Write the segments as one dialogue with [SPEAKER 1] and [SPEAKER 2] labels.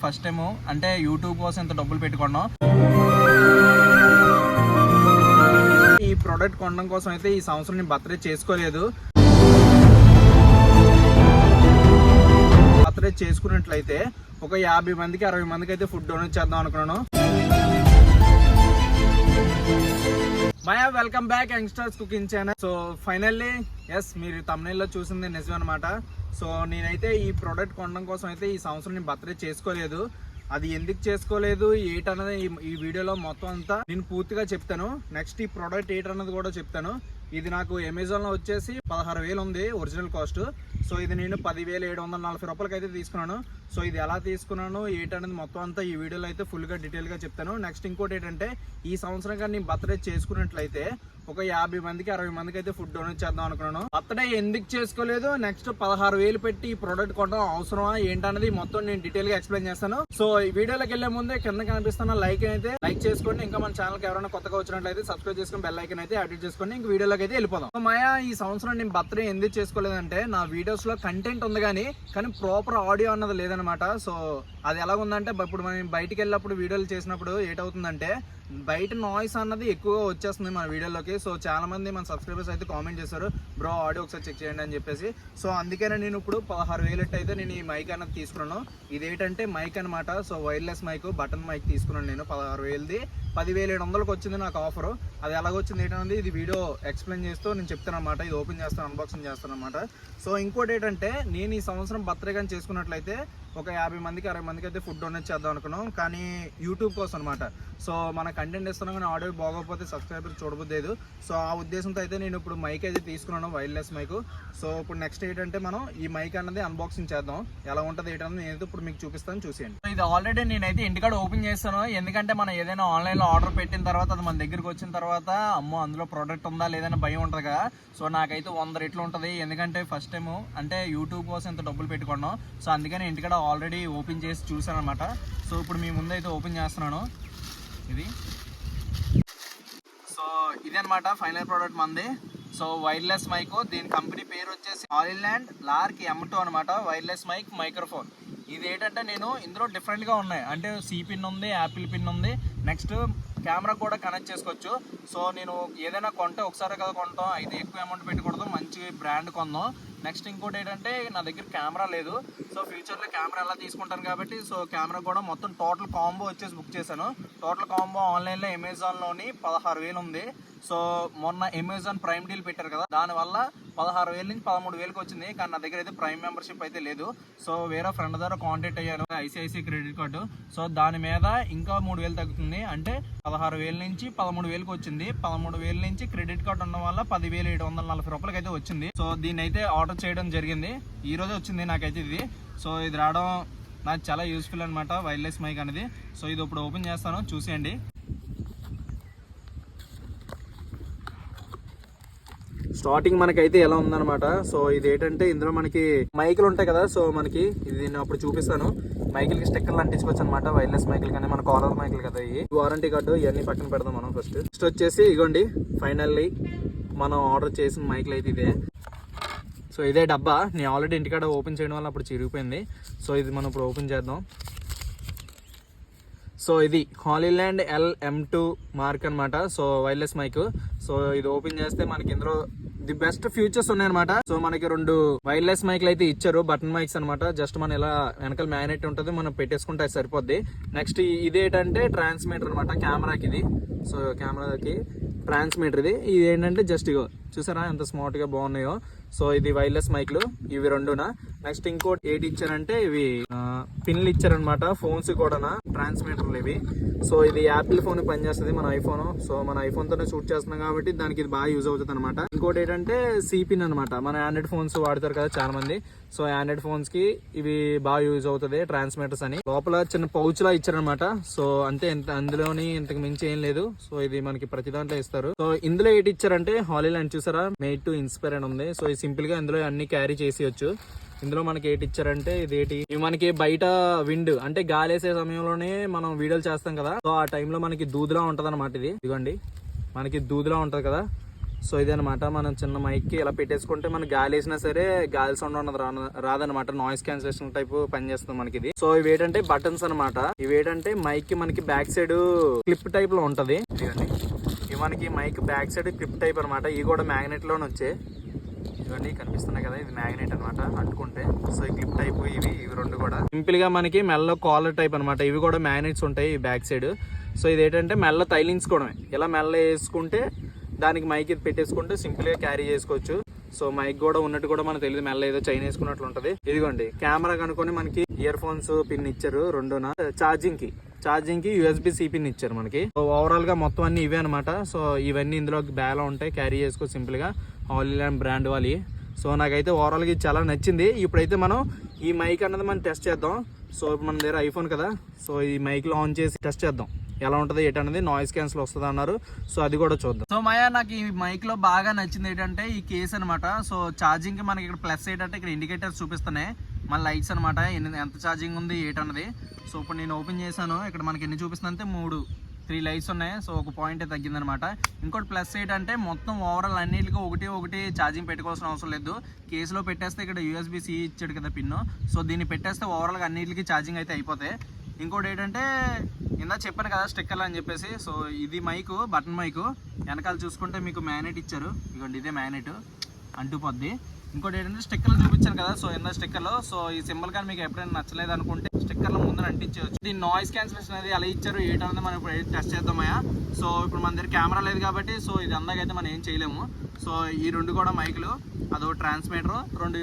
[SPEAKER 1] First time అంటే YouTube కోసం ఎంత డబ్బులు పెట్టుకున్నాం. ఈ ప్రోడక్ట్ కొనడం కోసం అయితే ఈ సంవత్సరం నేను బర్త్డే చేసుకోలేదు. బర్త్డే చేసుకున్నట్లయితే ఒక 50 మందికి 60 మందికి అయితే ఫుడ్ డొనేట్ చేద్దాం అనుకున్నాను. మయా welcome back youngsters cooking channel. So finally yes, మీరు తమ్నైల్ లో చూసింది నిజం అనమాట. సో నేనైతే ఈ ప్రోడక్ట్ కొనడం కోసం అయితే ఈ సంవత్సరం నేను బర్త్డే చేసుకోలేదు. అది ఎందుకు చేసుకోలేదు ఏంటన్నది ఈ వీడియోలో మొత్తం అంతా నేను పూర్తిగా చెప్తాను. నెక్స్ట్ ఈ ప్రోడక్ట్ ఏంటన్నది కూడా చెప్తాను. ఇది నాకు అమెజాన్ లో వచ్చేసి 16,000 ఉంది ఒరిజినల్ కాస్ట్. సో ఇది నేను 10,740 రూపాయలకి అయితే తీసుకున్నాను. సో ఇది ఎలా తీసుకున్నాను ఏంటనేది మొత్తం అంతా ఈ వీడియోలో అయితే ఫుల్ గా డీటెయిల్ గా చెప్తాను. నెక్స్ట్ ఇంకోటి ఏంటంటే ఈ సంవత్సరం కానీ నేను బర్త్డే చేసుకున్నట్లయితే ఒక 50 మందికి 60 మందికి అయితే ఫుడ్ డొనేట్ చేద్దాం అనుకున్నాను. బర్త్డే ఎందుకు చేసుకోలేదు, నెక్స్ట్ 16,000 పెట్టి ఈ ప్రోడక్ట్ కొనడం అవసరమా ఏంటనేది మొత్తం నేను డీటెయిల్ గా ఎక్స్ప్లెయిన్ చేస్తాను. సో ఈ వీడియోలోకి వెళ్లే ముందే కింద కనిపిస్తున్న లైక్ అయితే లైక్ చేసుకోండి. ఇంకా మన ఛానల్ కి ఎవరైనా కొత్తగా వచ్చినట్లయితే సబ్స్క్రైబ్ చేసుకుని బెల్ ఐకాన్ అయితే అప్డేట్ చేసుకోండి. ఇంక వీడియోలోకి అయితే వెళ్ళిపోదాం. సో మాయా ఈ సంవత్సరం నేను బర్త్డే ఎందుకు చేసుకోలేదంటే నా వీడియోస్ లో కంటెంట్ ఉంది కానీ ప్రాపర్ ఆడియో అన్నది లేదనమాట. సో అది ఎలా ఉందంటే ఇప్పుడు మనం బయటికి వెళ్ళినప్పుడు వీడియోలు చేసినప్పుడు ఏటవుతుందంటే బయట నాయిస్ అన్నది ఎక్కువగా వచ్చేస్తుంది మన వీడియోలోకి. సో చాలా మంది మన సబ్స్క్రైబర్స్ అయితే కామెంట్ చేశారు, బ్రో ఆడియో ఒకసారి చెక్ చేయండి అని చెప్పేసి. సో అందుకనే నేను ఇప్పుడు 16,000 అయితే నేను ఈ మైక్ అన్నది తీసుకున్నాను. ఇదేంటంటే మైక్ అనమాట. So wireless mic, button mic తీసుకున్నాను నేను 16,000ది. 10,700కి వచ్చింది నాకు ఆఫర్. అది ఎలాగొచ్చింది ఏంటన్నది ఇది వీడియో ఎక్స్ప్లెయిన్ చేస్తూ నేను చెప్తాను అనమాట. ఇది ఓపెన్ చేస్తాను, అన్బాక్సింగ్ చేస్తాను అనమాట. సో ఇంకోటి ఏంటంటే నేను ఈ సంవత్సరం బర్త్డే కానీ చేసుకున్నట్లయితే ఒక 50 మందికి 60 మందికి అయితే ఫుడ్ డొనేట్ చేద్దాం అనుకున్నాం. కానీ యూట్యూబ్ కోసం అనమాట. సో మన కంటెంట్ ఇస్తున్నాం కానీ ఆడియో బాగోకపోతే సబ్స్క్రైబర్ చూడబోద్దు. సో ఆ ఉద్దేశంతో అయితే నేను ఇప్పుడు మైక్ అయితే తీసుకున్నాను, వైర్లెస్ మైక్. సో ఇప్పుడు నెక్స్ట్ ఏంటంటే మనం ఈ మైక్ అన్నది అన్బాక్సింగ్ చేద్దాం. ఎలా ఉంటుంది ఏంటన్నది నేనైతే ఇప్పుడు మీకు చూపిస్తాను, చూసేయండి. ఇది ఆల్రెడీ నేనైతే ఇంటికాడ ఓపెన్ చేస్తాను. ఎందుకంటే మనం ఏదైనా ఆన్లైన్ లో ఆర్డర్ పెట్టిన తర్వాత అది మన దగ్గరకు వచ్చిన తర్వాత అమ్మో అందులో ప్రోడక్ట్ ఉందా లేదని భయం ఉంటుంది కదా. సో నాకైతే 100 రెట్లు ఉంటుంది. ఎందుకంటే ఫస్ట్ టైం అంటే యూట్యూబ్ కోసం ఎంత డబ్బులు పెట్టుకున్నాం. సో అందుకని ఇంటికాడ ఆల్రెడీ ఓపెన్ చేసి చూసాను అనమాట. సో ఇప్పుడు మీ ముందు అయితే ఓపెన్ చేస్తున్నాను. ఇది సో ఇది అనమాట ఫైనల్ ప్రోడక్ట్ మంది. సో వైర్లెస్ మైక్, దీని కంపెనీ పేరు వచ్చేసి హాలీల్యాండ్ లార్క్ M2 అనమాట. Wireless mic microphone. ఇది ఏంటంటే నేను ఇందులో డిఫరెంట్గా ఉన్నాయి. అంటే సి పిన్ ఉంది, యాపిల్ పిన్ ఉంది, నెక్స్ట్ కెమెరా కూడా కనెక్ట్ చేసుకోవచ్చు. సో నేను ఏదైనా కొంటే ఒకసారి కదా కొంటాం, అయితే ఎక్కువ అమౌంట్ పెట్టకూడదు, మంచి బ్రాండ్ కొందాం. నెక్స్ట్ ఇంకోటి ఏంటంటే నా దగ్గర కెమెరా లేదు. సో ఫ్యూచర్లో కెమెరా ఎలా తీసుకుంటాను కాబట్టి సో కెమెరా కూడా మొత్తం టోటల్ కాంబో వచ్చేసి బుక్ చేశాను. టోటల్ కాంబో ఆన్లైన్లో అమెజాన్లోని 16,000 ఉంది. సో మొన్న అమెజాన్ ప్రైమ్ డీల్ పెట్టారు కదా, దానివల్ల 16,000 నుంచి 13,000కి వచ్చింది. కానీ నా దగ్గర అయితే ప్రైమ్ మెంబర్షిప్ అయితే లేదు. సో వేరే ఫ్రెండ్ ద్వారా కాంటాక్ట్ అయ్యాను, ICICI క్రెడిట్ కార్డు. సో దాని మీద ఇంకా 3,000 తగ్గుతుంది. అంటే 16,000 నుంచి 13,000కి వచ్చింది. 13,000 నుంచి క్రెడిట్ కార్డు ఉండడం వల్ల 10,740 రూపాయలకి అయితే వచ్చింది. సో దీన్ని అయితే ఆర్డర్ చేయడం జరిగింది. ఈ రోజే వచ్చింది నాకైతే ఇది. సో ఇది రావడం నాకు చాలా యూస్ఫుల్ అనమాట, వైర్లెస్ మైక్ అనేది. సో ఇది ఇప్పుడు ఓపెన్ చేస్తాను, చూసేయండి. స్టార్టింగ్ మనకైతే ఎలా ఉందన్నమాట. సో ఇది ఏంటంటే ఇందులో మనకి మైకులు ఉంటాయి కదా. సో మనకి ఇది నేను అప్పుడు చూపిస్తాను. మైకిల్కి స్టిక్కర్లు అంటించుకోవచ్చు అనమాట, వైర్లెస్ మైకిల్ కానీ మన కాలర్ మైకిల్ కదా. ఈ వారంటీ కార్డు ఇవన్నీ పక్కన పెడదాం మనం. ఫస్ట్ వచ్చేసి ఇగోండి ఫైనల్లీ మనం ఆర్డర్ చేసిన మైకిల్ అయితే ఇదే. సో ఇదే డబ్బా. నేను ఆల్రెడీ ఇంటికాడ ఓపెన్ చేయడం వల్ల అప్పుడు చిరిగిపోయింది. సో ఇది మనం ఇప్పుడు ఓపెన్ చేద్దాం. సో ఇది హాలీల్యాండ్ M2 మార్క్ అనమాట. So wireless mic. సో ఇది ఓపెన్ చేస్తే మనకి ఇందులో ది బెస్ట్ ఫ్యూచర్స్ ఉన్నాయన్నమాట. సో మనకి 2 వైర్లెస్ మైక్లు అయితే ఇచ్చారు, బటన్ మైక్స్ అనమాట. జస్ట్ మనం ఇలా వెనకాల మ్యాగ్నెట్ ఉంటుంది, మనం పెట్టేసుకుంటే అది సరిపోద్ది. నెక్స్ట్ ఇదేంటంటే ట్రాన్స్మీటర్ అనమాట కెమెరాకి ఇది. సో కెమెరాకి ట్రాన్స్మీటర్ ఇది. ఇది ఏంటంటే జస్ట్ ఇగో చూసారా ఎంత స్మార్ట్ గా బాగున్నాయో. సో ఇది వైర్లెస్ మైక్లు ఇవి రెండునా. నెక్స్ట్ ఇంకోటి ఏంటి ఇచ్చారంటే ఇవి పిన్లు ఇచ్చారనమాట, ఫోన్స్ కూడా ట్రాన్స్మీటర్లు ఇవి. సో ఇది యాపిల్ ఫోన్ పనిచేస్తుంది, మన ఐఫోన్. సో మన ఐఫోన్ తోనే షూట్ చేస్తున్నాం కాబట్టి దానికి ఇది బాగా యూజ్ అవుతుంది అనమాట. ఇంకోటి ఏంటంటే సి పిన్ అనమాట. మన ఆండ్రాయిడ్ ఫోన్స్ వాడతారు కదా చాలా మంది. సో ఆండ్రాయిడ్ ఫోన్స్ కి ఇవి బాగా యూజ్ అవుతుంది ట్రాన్స్మీటర్స్ అని. లోపల చిన్న పౌచ్ లా ఇచ్చారనమాట. సో అంతే, అందులోని ఇంతకు మించి ఏం లేదు. సో ఇది మనకి ప్రతి దాంట్లో ఇస్తారు. సో ఇందులో ఏంటి ఇచ్చారంటే హాలీల్యాండ్ చూసారా, మేడ్ టు ఇన్స్పైర్ అని ఉంది. సో సింపుల్ గా ఇందులో అన్ని క్యారీ చేసేయచ్చు. ఇందులో మనకి ఏంటి ఇచ్చారంటే ఇదేంటి, మనకి బయట విండ్ అంటే గాలేసే సమయంలోనే మనం వీడియోలు చేస్తాం కదా. సో ఆ టైంలో మనకి దూదిలా ఉంటది అనమాట. ఇది ఇదిగోండి మనకి దూదిలా ఉంటది కదా. సో ఇదనమాట మనం చిన్న మైక్కి ఇలా పెట్టేసుకుంటే మనకి గాలి వేసినా సరే గాలి సౌండ్ అన్నది రాదనమాట. నాయిస్ క్యాన్సిలేషన్ టైప్ పనిచేస్తుంది మనకి ఇది. సో ఇవి ఏంటంటే బటన్స్ అనమాట. ఇవి ఏంటంటే మైక్ కి మనకి బ్యాక్ సైడ్ క్లిప్ టైప్ లో ఉంటది. ఇవి మనకి mic back side clip type అనమాట. ఇవి కూడా మ్యాగ్నెట్ లోనే వచ్చాయి. ఇవన్నీ కనిపిస్తున్నాయి కదా, ఇది మ్యాగ్నెట్ అనమాట అంటుకుంటే. సో ఈ క్లిప్ టైప్ ఇవి రెండు కూడా సింపుల్ గా మనకి మెల్ల కాలర్ టైప్ అనమాట. ఇవి కూడా మ్యాగ్నెట్స్ ఉంటాయి ఈ బ్యాక్ సైడ్. సో ఇది ఏంటంటే మెల్ల తైలించుకోవడమే. ఇలా మెల్ల వేసుకుంటే దానికి మైక్ ఇది పెట్టేసుకుంటే సింపుల్ గా క్యారీ చేసుకోవచ్చు. సో మైక్ కూడా ఉన్నట్టు కూడా మనకు తెలియదు, మెల్ల ఏదో చైన్ వేసుకున్నట్లు ఉంటది. ఇదిగోండి కెమెరా కనుకొని మనకి ఇయర్ ఫోన్స్ పిన్ ఇచ్చారు రెండున. ఛార్జింగ్ కి USB-C పిన్ ఇచ్చారు మనకి. సో ఓవరాల్ గా మొత్తం అన్ని ఇవే అనమాట. సో ఇవన్నీ ఇందులో బ్యాగ్ లో ఉంటాయి, క్యారీ చేసుకోవచ్చు సింపుల్ గా. ఆల్ బ్రాండ్ వాళ్ళు. సో నాకైతే ఓవరాల్ గా ఇది చాలా నచ్చింది. ఇప్పుడైతే మనం ఈ మైక్ అన్నది మనం టెస్ట్ చేద్దాం. సో ఇప్పుడు మన దగ్గర ఐఫోన్ కదా, సో ఈ మైక్ లో ఆన్ చేసి టెస్ట్ చేద్దాం ఎలా ఉంటది ఏంటనేది. నాయిస్ క్యాన్సిల్ వస్తుంది అన్నారు, సో అది కూడా చూద్దాం. సో మాయా నాకు ఈ మైక్ లో బాగా నచ్చింది ఏంటంటే ఈ కేస్ అనమాట. సో ఛార్జింగ్ కి మనకి ఇక్కడ ప్లస్ ఏంటంటే ఇక్కడ ఇండికేటర్స్ చూపిస్తున్నాయి, మన లైట్స్ అనమాట ఎంత ఛార్జింగ్ ఉంది ఏంటన్నది. సో ఇప్పుడు నేను ఓపెన్ చేశాను, ఇక్కడ మనకి ఎన్ని చూపిస్తుంది అంటే 3 లైట్స్ ఉన్నాయి. సో ఒక పాయింట్ తగ్గింది అనమాట. ఇంకోటి ప్లస్ ఏంటంటే మొత్తం ఓవరాల్ అన్నిటికీ ఒకటి ఛార్జింగ్ పెట్టుకోవాల్సిన అవసరం లేదు. కేసులో పెట్టేస్తే ఇక్కడ USB-C ఇచ్చాడు కదా పిన్, సో దీన్ని పెట్టేస్తే ఓవరాల్గా అన్నిటికీ ఛార్జింగ్ అయితే అయిపోతాయి. ఇంకోటి ఏంటంటే ఇందా చెప్పాను కదా స్టిక్కర్లు అని చెప్పేసి. సో ఇది మైకు, బటన్ మైకు. వెనకాల చూసుకుంటే మీకు మ్యాగ్నెట్ ఇచ్చారు, ఇదిగోండి ఇదే మ్యాగ్నెట్ అంటుపోద్ది. ఇంకోటి ఏంటంటే స్టిక్కర్లు చూపించాను కదా, సో ఇందా స్టిక్కర్లు. సో ఈ సింబల్ కానీ మీకు ఎప్పుడైనా నచ్చలేదు అనుకుంటే స్టిక్కర్ల ముందు అంటించవచ్చు. దీని నాయిస్ క్యాన్సిలేషన్ అనేది అలా ఇచ్చారు ఏంటనేది మనం ఇప్పుడు టెస్ట్ చేద్దామయ్యా. సో ఇప్పుడు మన దగ్గర కెమెరా లేదు కాబట్టి సో ఇది అందాకైతే మనం ఏం చేయలేము. సో ఈ రెండు కూడా మైకులు, అదో ట్రాన్స్మిటర్, 2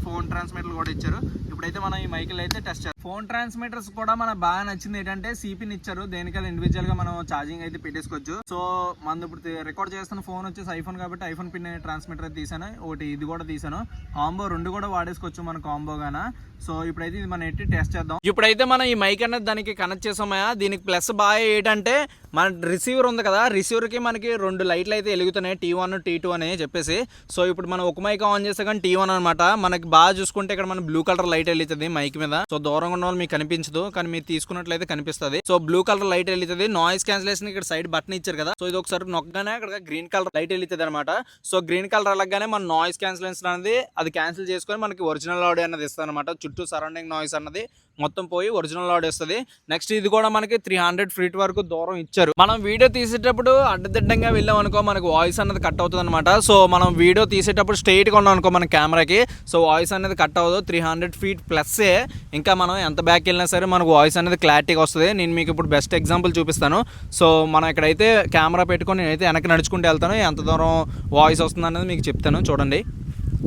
[SPEAKER 1] ఫోన్ ట్రాన్స్మిటర్లు కూడా ఇచ్చారు. ఇప్పుడైతే మనం ఈ మైకులు అయితే టెస్ట్ చేస్తాం. ఫోన్ ట్రాన్స్మిటర్స్ కూడా మనకు బాగా నచ్చింది ఏంటంటే సిపిన్ ఇచ్చారు, దేనికైనా ఇండివిజువల్ గా మనం ఛార్జింగ్ అయితే పెట్టేసుకోవచ్చు. సో మనం ఇప్పుడు రికార్డ్ చేస్తున్న ఫోన్ వచ్చేసి ఐఫోన్ కాబట్టి ఐఫోన్ పిన్ ట్రాన్స్మిటర్ అయితే తీసాను, ఒకటి ఇది కూడా తీసాను. కాంబో 2 కూడా వాడేసుకోవచ్చు మన కాంబోగానా. సో ఇప్పుడైతే ఇది మనం ఎట్టి టెస్ట్ చేద్దాం. ఇప్పుడైతే మనం ఈ మైక్ అనేది దానికి కనెక్ట్ చేసామయ్యా. దీనికి ప్లస్ బాగా ఏంటంటే మన రిసీవర్ ఉంది కదా, రిసీవర్ కి మనకి 2 లైట్లు అయితే వెలుగుతున్నాయి, T1 T2 అని చెప్పేసి. సో ఇప్పుడు మనం ఒక మైక్ ఆన్ చేస్తే కానీ T1 అనమాట. మనకి బాగా చూసుకుంటే ఇక్కడ మన బ్లూ కలర్ లైట్ వెళ్తుంది మైక్ మీద. సో దూరంగా ఉన్న వాళ్ళు మీకు కనిపించదు, కానీ మీరు తీసుకున్నట్లయితే కనిపిస్తుంది. సో బ్లూ కలర్ లైట్ వెళ్తుంది. నాయిస్ క్యాన్సిలేషన్ ఇక్కడ సైడ్ బటన్ ఇచ్చారు కదా, సో ఇది ఒకసారి నొక్కగానే అక్కడ గ్రీన్ కలర్ లైట్ వెళ్తుంది అనమాట. సో గ్రీన్ కలర్ అలాగానే మన నాయిస్ క్యాన్సిలేషన్ అనేది అది క్యాన్సిల్ చేసుకొని మనకి ఒరిజినల్ ఆడియో అనేది ఇస్తుంది అనమాట. చుట్టూ సరౌండింగ్ నాయిస్ అన్నది మొత్తం పోయి ఒరిజినల్ ఆడియో వస్తుంది. నెక్స్ట్ ఇది కూడా మనకి 300 ఫీట్ వరకు దూరం ఇచ్చారు. మనం వీడియో తీసేటప్పుడు అడ్డదిడ్డంగా వెళ్ళాం అనుకో మనకు వాయిస్ అనేది కట్ అవుతుంది అనమాట. సో మనం వీడియో తీసేటప్పుడు స్ట్రైట్ గా ఉన్నాం అనుకో మన కెమెరాకి, సో వాయిస్ అనేది కట్ అవ్వదు. 300 ఫీట్ ప్లస్సే. ఇంకా మనం ఎంత బ్యాక్ వెళ్ళినా సరే మనకు వాయిస్ అనేది క్లారిటీగా వస్తుంది. నేను మీకు ఇప్పుడు బెస్ట్ ఎగ్జాంపుల్ చూపిస్తాను. సో మనం ఇక్కడైతే కెమెరా పెట్టుకొని నేనైతే వెనక్కి నడుచుకుంటూ వెళ్తాను, ఎంత దూరం వాయిస్ వస్తుంది అనేది మీకు చెప్తాను చూడండి.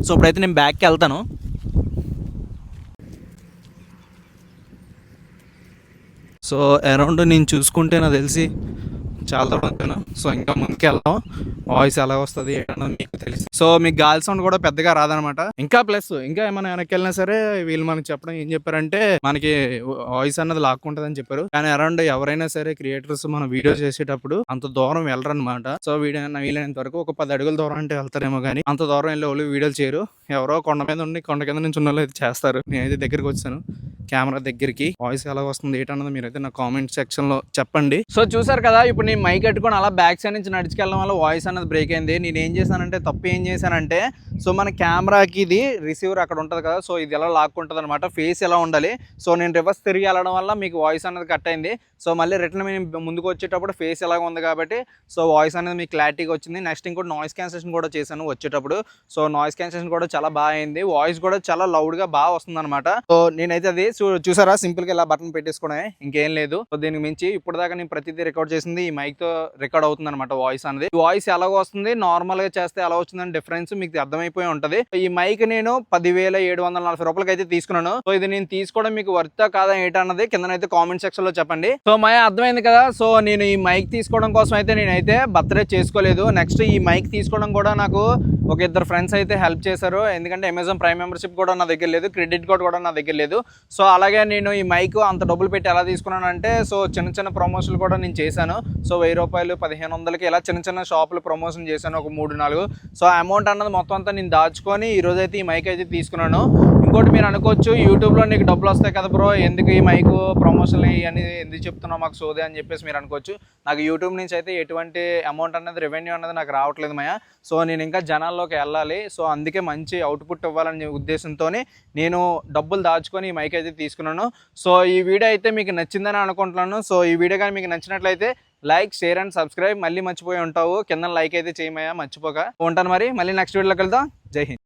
[SPEAKER 1] సో ఇప్పుడైతే నేను బ్యాక్కి వెళ్తాను. సో అరౌండ్ నేను చూసుకుంటే నాకు తెలిసి చాలా మంది. సో ఇంకా ముందుకు వెళ్దాం, వాయిస్ ఎలా వస్తుంది ఏంటో మీకు తెలిసి. సో మీకు గాలి సౌండ్ కూడా పెద్దగా రాదనమాట. ఇంకా ప్లస్ ఇంకా ఏమైనా వెనక్కి వెళ్ళినా సరే వీళ్ళు మనకి చెప్పడం ఏం చెప్పారంటే మనకి వాయిస్ అన్నది లాక్కుంటది అని చెప్పారు. కానీ అరౌండ్ ఎవరైనా సరే క్రియేటర్స్ మనం వీడియో చేసేటప్పుడు అంత దూరం వెళ్ళరు అనమాట. సో వీడియో వీలైనంత వరకు ఒక 10 అడుగుల దూరం అంటే వెళ్తారేమో, కానీ అంత దూరం వెళ్ళే వాళ్ళు వీడియోలు చేయరు. ఎవరో కొండ మీద ఉండి కొండ కింద నుంచి ఉన్న వాళ్ళు అయితే చేస్తారు. నేనైతే దగ్గరికి వచ్చాను కెమెరా దగ్గరికి. వాయిస్ ఎలా వస్తుంది ఏంటన్నది మీరైతే నా కామెంట్ సెక్షన్ లో చెప్పండి. సో చూసారు కదా, ఇప్పుడు నేను మైక్ కట్టుకొని అలా బ్యాక్ సైడ్ నుంచి నడుచుకెళ్ళడం వల్ల వాయిస్ అనేది బ్రేక్ అయింది. నేను ఏం చేశానంటే తప్పు ఏం చేశానంటే, సో మన కెమెరాకి ఇది రిసీవర్ అక్కడ ఉంటుంది కదా, సో ఇది ఎలా లాక్కుంటుంది అనమాట, ఫేస్ ఎలా ఉండాలి. సో నేను రివర్స్ తిరిగి వెళ్ళడం వల్ల మీకు వాయిస్ అనేది కట్ అయింది. సో మళ్ళీ రిటర్న్ మేము ముందుకు వచ్చేటప్పుడు ఫేస్ ఎలాగ ఉంది కాబట్టి సో వాయిస్ అనేది మీకు క్లారిటీగా వచ్చింది. నెక్స్ట్ ఇంకోటి నాయిస్ క్యాన్సిలేషన్ కూడా చేశాను వచ్చేటప్పుడు. సో నాయిస్ క్యాన్సిలేషన్ కూడా చాలా బాగా అయింది. వాయిస్ కూడా చాలా లౌడ్గా బాగా వస్తుంది అనమాట. సో నేనైతే అది చూసారా సింపుల్గా ఇలా బటన్ పెట్టేసుకునే, ఇంకేం లేదు. సో దీనికి మించి ఇప్పుడు దాకా నేను ప్రతిదీ రికార్డ్ చేసింది ఈ మైక్ తో రికార్డ్ అవుతుంది అనమాట. వాయిస్ అనేది వాయిస్ ఎలాగో వస్తుంది, నార్మల్ గా చేస్తే ఎలా వస్తుందని డిఫరెన్స్ మీకు అర్థమైపోయి ఉంటది. ఈ మైక్ నేను 10,740 రూపాయలకి అయితే తీసుకున్నాను. సో ఇది నేను తీసుకోవడం మీకు వర్తా కాదా ఏంటన్నది కిందనైతే కామెంట్ సెక్షన్ లో చెప్పండి. సో మై అర్థమైంది కదా. సో నేను ఈ మైక్ తీసుకోవడం కోసం అయితే నేనైతే బర్త్డే చేసుకోలేదు. నెక్స్ట్ ఈ మైక్ తీసుకోవడం కూడా నాకు ఒక ఇద్దరు ఫ్రెండ్స్ అయితే హెల్ప్ చేశారు. ఎందుకంటే అమెజాన్ ప్రైమ్ మెంబర్షిప్ కూడా నా దగ్గర లేదు, క్రెడిట్ కార్డ్ కూడా నా దగ్గర లేదు. సో అలాగే నేను ఈ మైక్ అంత డబ్బులు పెట్టి ఎలా తీసుకున్నానంటే, సో చిన్న చిన్న ప్రమోషన్లు కూడా నేను చేశాను. సో 1000 రూపాయలు 1500కి ఇలా చిన్న చిన్న షాపులు ప్రమోషన్ చేశాను, ఒక 3-4. సో అమౌంట్ అన్నది మొత్తం అంతా నేను దాచుకొని ఈరోజైతే ఈ మైక్ అయితే తీసుకున్నాను. ఇంకోటి మీరు అనుకోవచ్చు, యూట్యూబ్లో నీకు డబ్బులు వస్తాయి కదా బ్రో, ఎందుకు ఈ మైక్ ప్రమోషన్లు అని ఎందుకు చెప్తున్నావు మాకు సోదే అని చెప్పేసి మీరు అనుకోవచ్చు. నాకు యూట్యూబ్ నుంచి అయితే ఎటువంటి అమౌంట్ అనేది, రెవెన్యూ అనేది నాకు రావట్లేదు మయ. సో నేను ఇంకా జనాల్లోకి వెళ్ళాలి. సో అందుకే మంచి అవుట్పుట్ ఇవ్వాలనే ఉద్దేశంతో నేను డబ్బులు దాచుకొని ఈ మైక్ అయితే తీసుకున్నాను. సో ఈ వీడియో అయితే మీకు నచ్చిందని అనుకుంటున్నాను. సో ఈ వీడియో కానీ మీకు నచ్చినట్లయితే లైక్, షేర్ అండ్ సబ్స్క్రైబ్. మళ్ళీ మర్చిపోయి ఉంటావు, కింద లైక్ అయితే చేయమయ్యా మర్చిపోక. ఉంటాను మరి, మళ్ళీ నెక్స్ట్ వీడియోలోకి వెళ్దాం. జై హింద్.